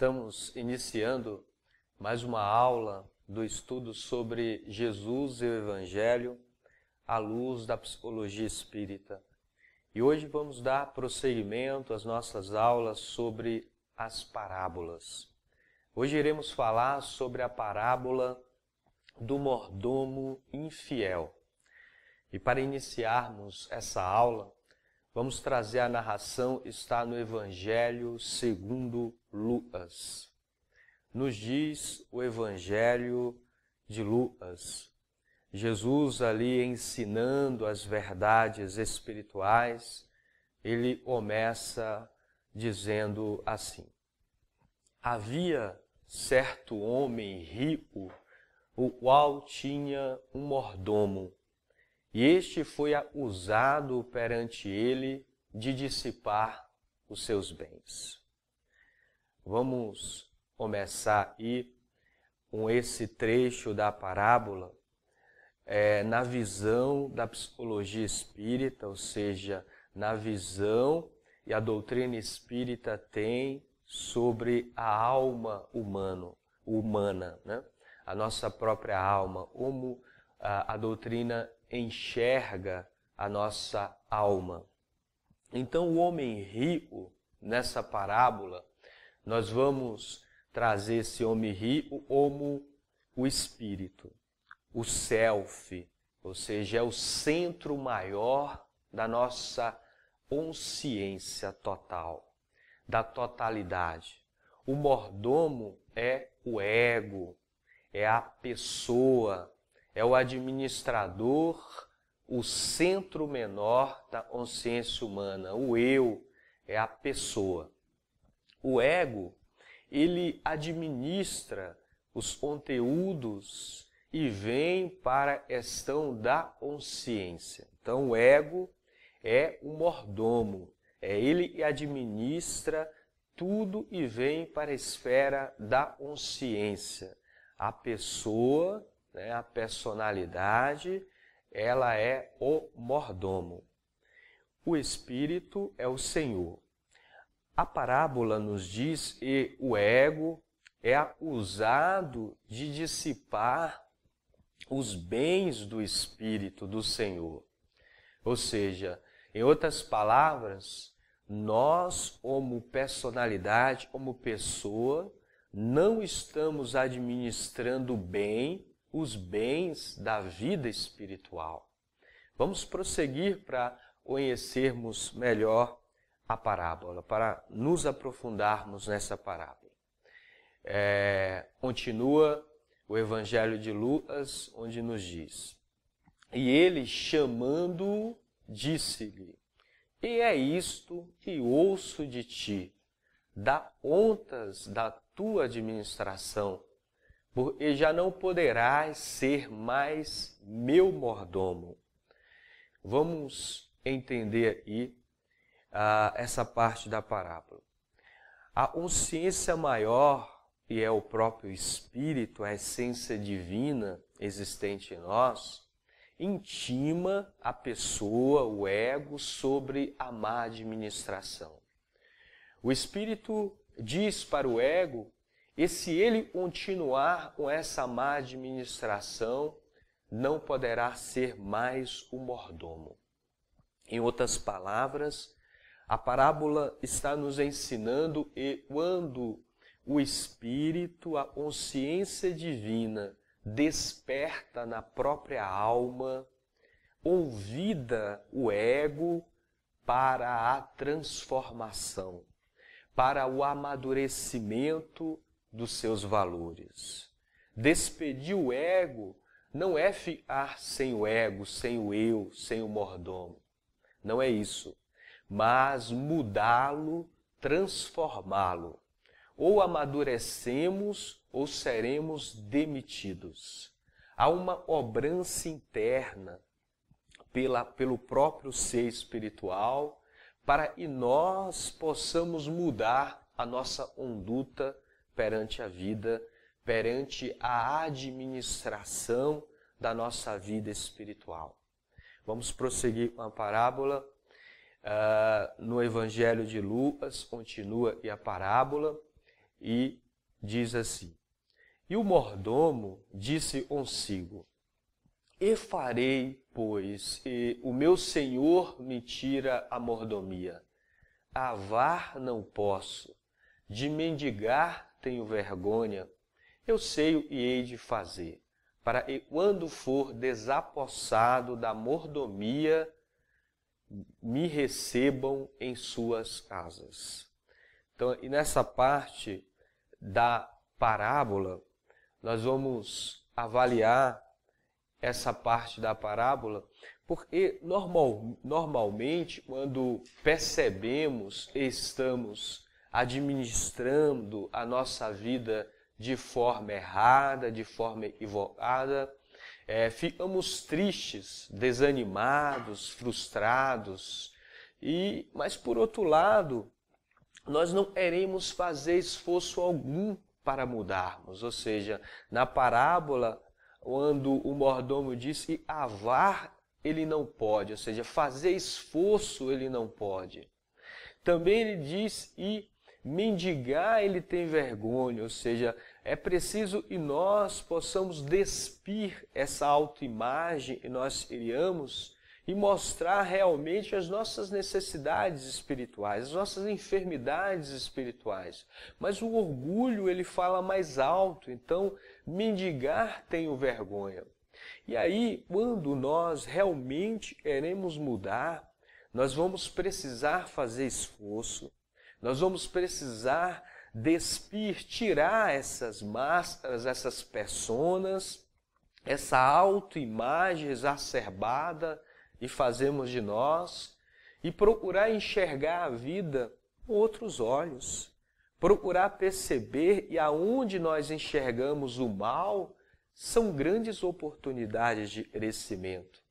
Estamos iniciando mais uma aula do estudo sobre Jesus e o Evangelho à luz da psicologia espírita. E hoje vamos dar prosseguimento às nossas aulas sobre as parábolas. Hoje iremos falar sobre a parábola do mordomo infiel. E para iniciarmos essa aula, vamos trazer a narração, está no Evangelho segundo Lucas. Nos diz o Evangelho de Lucas, Jesus ali ensinando as verdades espirituais, ele começa dizendo assim: havia certo homem rico, o qual tinha um mordomo, e este foi acusado perante ele de dissipar os seus bens. Vamos começar aí com esse trecho da parábola, na visão da psicologia espírita, ou seja, na visão que a doutrina espírita tem sobre a alma humana, né? A nossa própria alma, como a doutrina enxerga a nossa alma. Então, o homem rico, nessa parábola, nós vamos trazer esse homem rico como o espírito, o self, ou seja, é o centro maior da nossa consciência total, da totalidade. O mordomo é o ego, é a pessoa, é o administrador, o centro menor da consciência humana. O eu é a pessoa. O ego, ele administra os conteúdos e vem para a questão da consciência. Então, o ego é o mordomo, é ele que administra tudo e vem para a esfera da consciência. A pessoa, a personalidade, ela é o mordomo. O espírito é o Senhor. A parábola nos diz que o ego é acusado de dissipar os bens do espírito do Senhor. Ou seja, em outras palavras, nós, como personalidade, como pessoa, não estamos administrando bem os bens da vida espiritual. Vamos prosseguir para conhecermos melhor a parábola, para nos aprofundarmos nessa parábola. Continua o Evangelho de Lucas, onde nos diz: e ele, chamando-o, disse-lhe: e é isto que ouço de ti, dá contas da tua administração, porque já não poderás ser mais meu mordomo. Vamos entender aí essa parte da parábola. A consciência maior, que é o próprio Espírito, a essência divina existente em nós, intima a pessoa, o ego, sobre a má administração. O Espírito diz para o ego, e se ele continuar com essa má administração, não poderá ser mais o mordomo. Em outras palavras, a parábola está nos ensinando que quando o Espírito, a consciência divina, desperta na própria alma, convida o ego para a transformação, para o amadurecimento dos seus valores. Despedir o ego não é ficar sem o ego, sem o eu, sem o mordomo. Não é isso. Mas mudá-lo, transformá-lo. Ou amadurecemos ou seremos demitidos. Há uma cobrança interna pelo próprio ser espiritual para que nós possamos mudar a nossa conduta perante a vida, perante a administração da nossa vida espiritual. Vamos prosseguir com a parábola. No Evangelho de Lucas, continua e a parábola, e diz assim: E o mordomo disse consigo: E farei, pois, e o meu senhor me tira a mordomia. Avar não posso, de mendigar tenho vergonha. Eu sei o que hei de fazer, para que quando for desapossado da mordomia, me recebam em suas casas. Então, e nessa parte da parábola, nós vamos avaliar essa parte da parábola, porque normalmente, quando percebemos e estamos administrando a nossa vida de forma errada, de forma equivocada, ficamos tristes, desanimados, frustrados, mas por outro lado, nós não queremos fazer esforço algum para mudarmos. Ou seja, na parábola, quando o mordomo diz que avar ele não pode, ou seja, fazer esforço ele não pode. Também ele diz que mendigar ele tem vergonha, ou seja, é preciso que nós possamos despir essa autoimagem que nós criamos e mostrar realmente as nossas necessidades espirituais, as nossas enfermidades espirituais. Mas o orgulho, ele fala mais alto, então mendigar tenho vergonha. E aí, quando nós realmente queremos mudar, nós vamos precisar fazer esforço, nós vamos precisar despir, tirar essas máscaras, essas personas, essa autoimagem exacerbada e fazemos de nós, e procurar enxergar a vida com outros olhos, procurar perceber e aonde nós enxergamos o mal são grandes oportunidades de crescimento.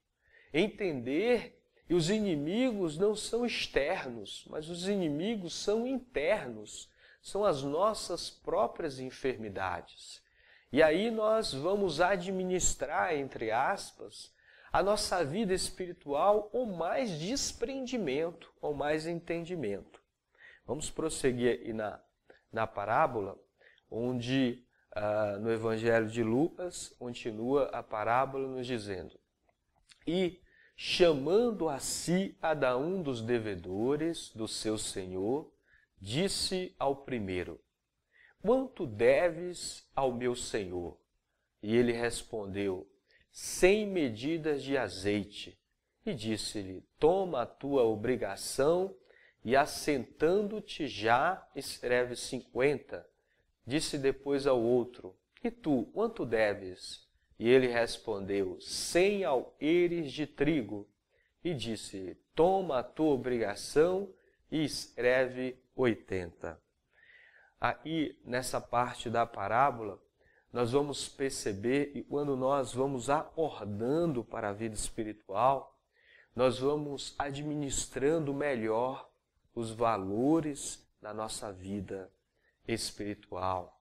Entender que os inimigos não são externos, mas os inimigos são internos, são as nossas próprias enfermidades. E aí nós vamos administrar, entre aspas, a nossa vida espiritual com mais desprendimento, com mais entendimento. Vamos prosseguir aí na parábola, onde no Evangelho de Lucas continua a parábola nos dizendo: E chamando a si cada um dos devedores do seu senhor, disse ao primeiro: Quanto deves ao meu senhor? E ele respondeu: 100 medidas de azeite. E disse-lhe: Toma a tua obrigação e, assentando-te já, escreve 50. Disse depois ao outro: E tu, quanto deves? E ele respondeu: 100 alqueires de trigo. E disse: Toma a tua obrigação e escreve 80. Aí, nessa parte da parábola, nós vamos perceber que quando nós vamos acordando para a vida espiritual, nós vamos administrando melhor os valores da nossa vida espiritual.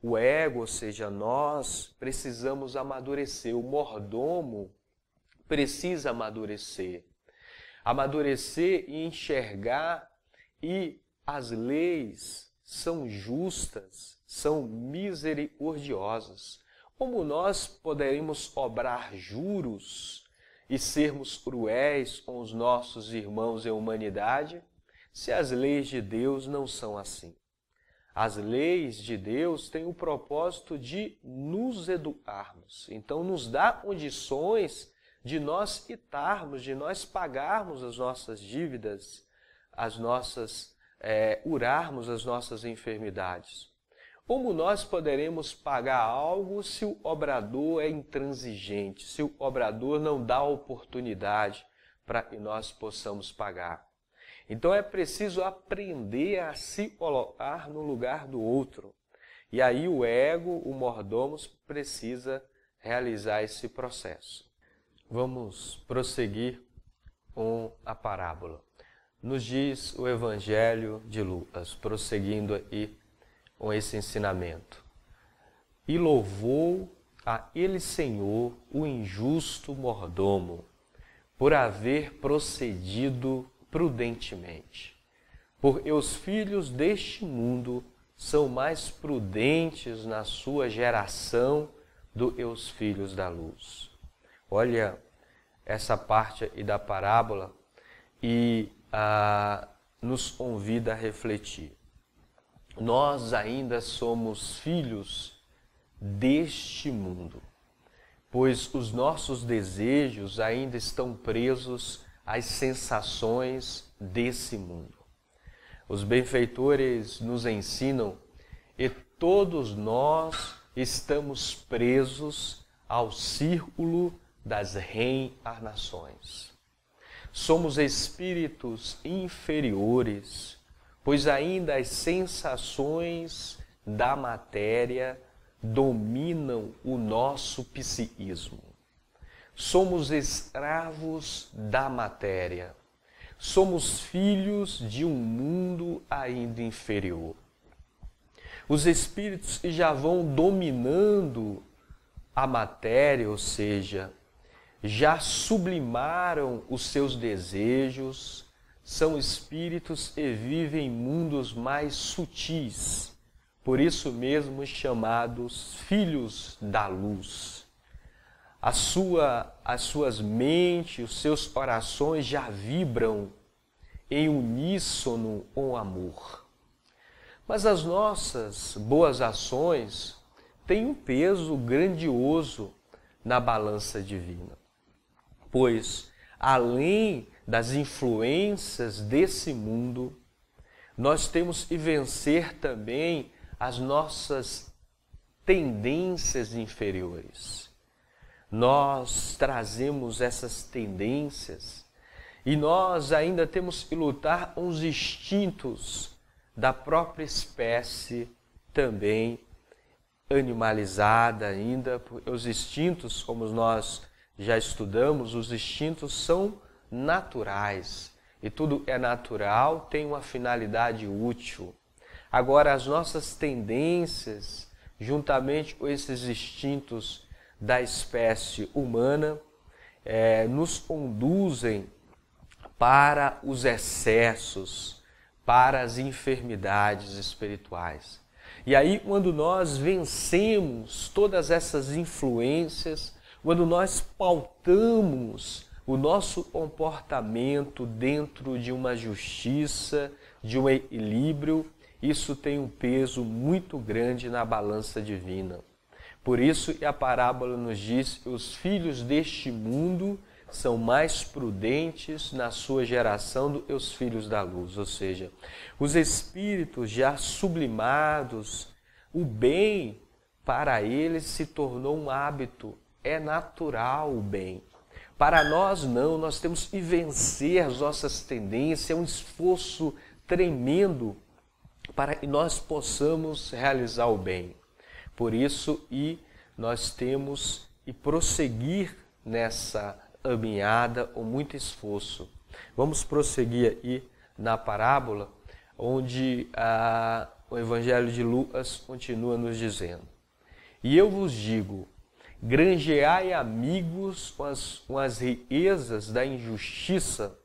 O ego, ou seja, nós precisamos amadurecer, o mordomo precisa amadurecer. Amadurecer e enxergar, e as leis são justas, são misericordiosas. Como nós poderemos cobrar juros e sermos cruéis com os nossos irmãos em humanidade, se as leis de Deus não são assim? As leis de Deus têm o propósito de nos educarmos. Então, nos dá condições de nós quitarmos, de nós pagarmos as nossas dívidas, curarmos as nossas enfermidades. Como nós poderemos pagar algo se o cobrador é intransigente, se o cobrador não dá oportunidade para que nós possamos pagar? Então é preciso aprender a se colocar no lugar do outro. E aí o ego, o mordomo, precisa realizar esse processo. Vamos prosseguir com a parábola. Nos diz o Evangelho de Lucas, prosseguindo aí com esse ensinamento: E louvou a ele Senhor o injusto mordomo, por haver procedido prudentemente. Porque os filhos deste mundo são mais prudentes na sua geração do que os filhos da luz. Olha essa parte aí da parábola e nos convida a refletir. Nós ainda somos filhos deste mundo, pois os nossos desejos ainda estão presos às sensações desse mundo. Os benfeitores nos ensinam que todos nós estamos presos ao círculo das reencarnações. Somos espíritos inferiores, pois ainda as sensações da matéria dominam o nosso psiquismo. Somos escravos da matéria. Somos filhos de um mundo ainda inferior. Os espíritos que já vão dominando a matéria, ou seja, já sublimaram os seus desejos, são espíritos que vivem em mundos mais sutis, por isso mesmo chamados filhos da luz. As suas mentes, os seus corações já vibram em uníssono com o amor. Mas as nossas boas ações têm um peso grandioso na balança divina, pois, além das influências desse mundo, nós temos que vencer também as nossas tendências inferiores. Nós trazemos essas tendências e nós ainda temos que lutar com os instintos da própria espécie também animalizada ainda. Os instintos, como nós já estudamos, os instintos são naturais e tudo é natural, tem uma finalidade útil. Agora, as nossas tendências, juntamente com esses instintos da espécie humana, nos conduzem para os excessos, para as enfermidades espirituais. E aí, quando nós vencemos todas essas influências, quando nós pautamos o nosso comportamento dentro de uma justiça, de um equilíbrio, isso tem um peso muito grande na balança divina. Por isso que a parábola nos diz que os filhos deste mundo são mais prudentes na sua geração do que os filhos da luz. Ou seja, os espíritos já sublimados, o bem para eles se tornou um hábito. É natural o bem. Para nós não, nós temos que vencer as nossas tendências, é um esforço tremendo para que nós possamos realizar o bem. Por isso, nós temos que prosseguir nessa caminhada com muito esforço. Vamos prosseguir aí na parábola, onde o Evangelho de Lucas continua nos dizendo: E eu vos digo, granjeai amigos com as riquezas da injustiça,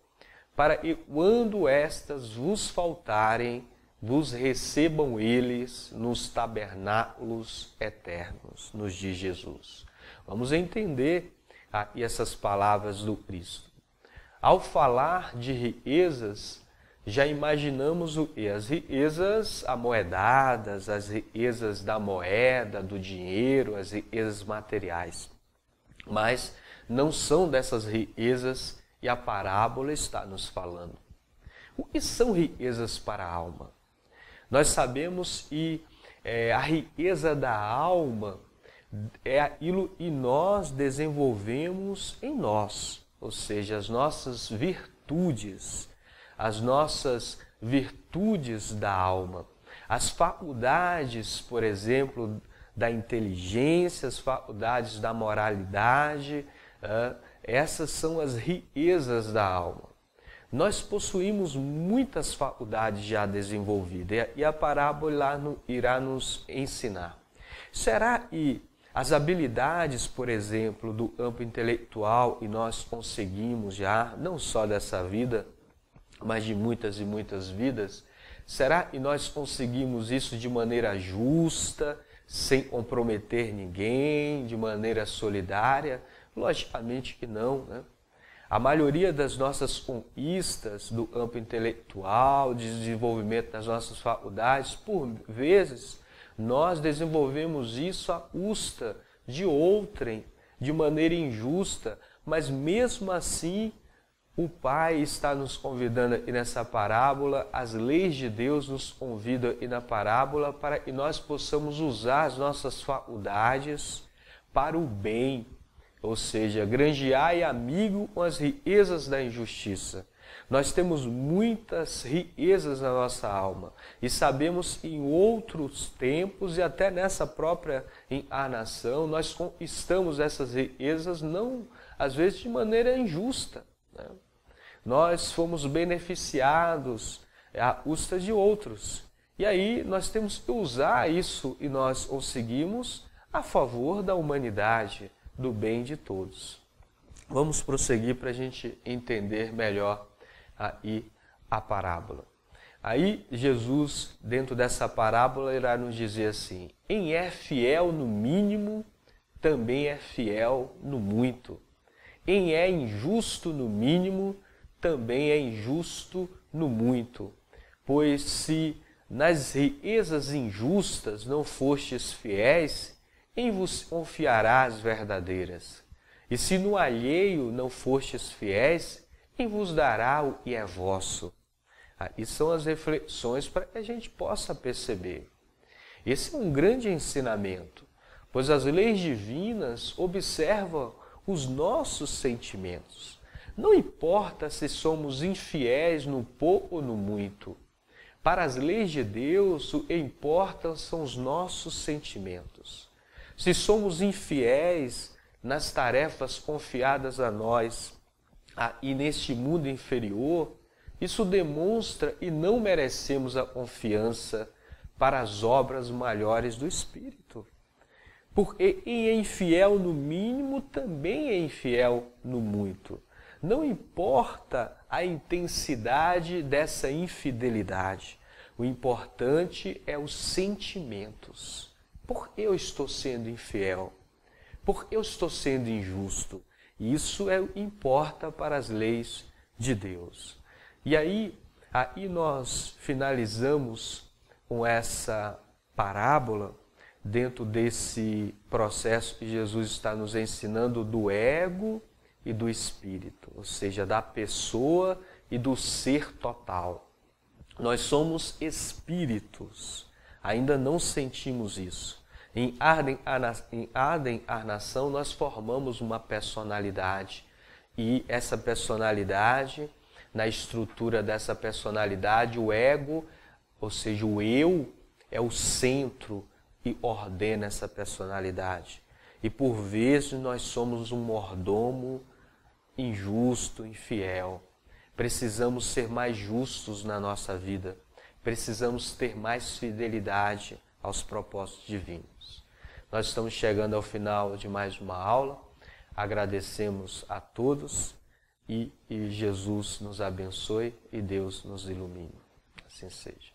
para que quando estas vos faltarem, vos recebam eles nos tabernáculos eternos, nos diz Jesus. Vamos entender essas palavras do Cristo. Ao falar de riquezas, já imaginamos o quê? As riquezas amoedadas, as riquezas da moeda, do dinheiro, as riquezas materiais. Mas não são dessas riquezas e a parábola está nos falando. O que são riquezas para a alma? Nós sabemos que a riqueza da alma é aquilo que nós desenvolvemos em nós, ou seja, as nossas virtudes da alma. As faculdades, por exemplo, da inteligência, as faculdades da moralidade, essas são as riquezas da alma. Nós possuímos muitas faculdades já desenvolvidas e a parábola irá nos ensinar. Será que as habilidades, por exemplo, do campo intelectual, e nós conseguimos já, não só dessa vida, mas de muitas e muitas vidas, Será que nós conseguimos isso de maneira justa, sem comprometer ninguém, de maneira solidária? Logicamente que não, né? A maioria das nossas conquistas do campo intelectual, de desenvolvimento das nossas faculdades, por vezes, nós desenvolvemos isso à custa de outrem, de maneira injusta, mas mesmo assim, o Pai está nos convidando aqui nessa parábola, as leis de Deus nos convidam aqui na parábola para que nós possamos usar as nossas faculdades para o bem, ou seja, granjear amigo com as riquezas da injustiça. Nós temos muitas riquezas na nossa alma e sabemos que em outros tempos e até nessa própria encarnação nós conquistamos essas riquezas não, às vezes, de maneira injusta, né? Nós fomos beneficiados à custa de outros. E aí nós temos que usar isso e nós conseguimos a favor da humanidade, do bem de todos. Vamos prosseguir para a gente entender melhor aí a parábola. Aí Jesus, dentro dessa parábola, irá nos dizer assim: quem é fiel no mínimo, também é fiel no muito. Quem é injusto no mínimo, também é injusto no muito. Pois se nas riquezas injustas não fostes fiéis, quem vos confiará as verdadeiras? E se no alheio não fostes fiéis, quem vos dará o que é vosso? Aí são as reflexões para que a gente possa perceber. Esse é um grande ensinamento, pois as leis divinas observam os nossos sentimentos. Não importa se somos infiéis no pouco ou no muito. Para as leis de Deus, o que importa são os nossos sentimentos. Se somos infiéis nas tarefas confiadas a nós e neste mundo inferior, isso demonstra e não merecemos a confiança para as obras maiores do Espírito. Porque quem é infiel no mínimo também é infiel no muito. Não importa a intensidade dessa infidelidade. O importante é os sentimentos. Por que eu estou sendo infiel? Por que eu estou sendo injusto? Isso é o que importa para as leis de Deus. E aí nós finalizamos com essa parábola, dentro desse processo que Jesus está nos ensinando do ego e do espírito, ou seja, da pessoa e do ser total. Nós somos espíritos, ainda não sentimos isso. Em cada encarnação nós formamos uma personalidade e essa personalidade, na estrutura dessa personalidade, o ego, ou seja, o eu, é o centro e ordena essa personalidade. E por vezes nós somos um mordomo injusto, infiel. Precisamos ser mais justos na nossa vida. Precisamos ter mais fidelidade aos propósitos divinos. Nós estamos chegando ao final de mais uma aula. Agradecemos a todos e Jesus nos abençoe e Deus nos ilumine. Assim seja.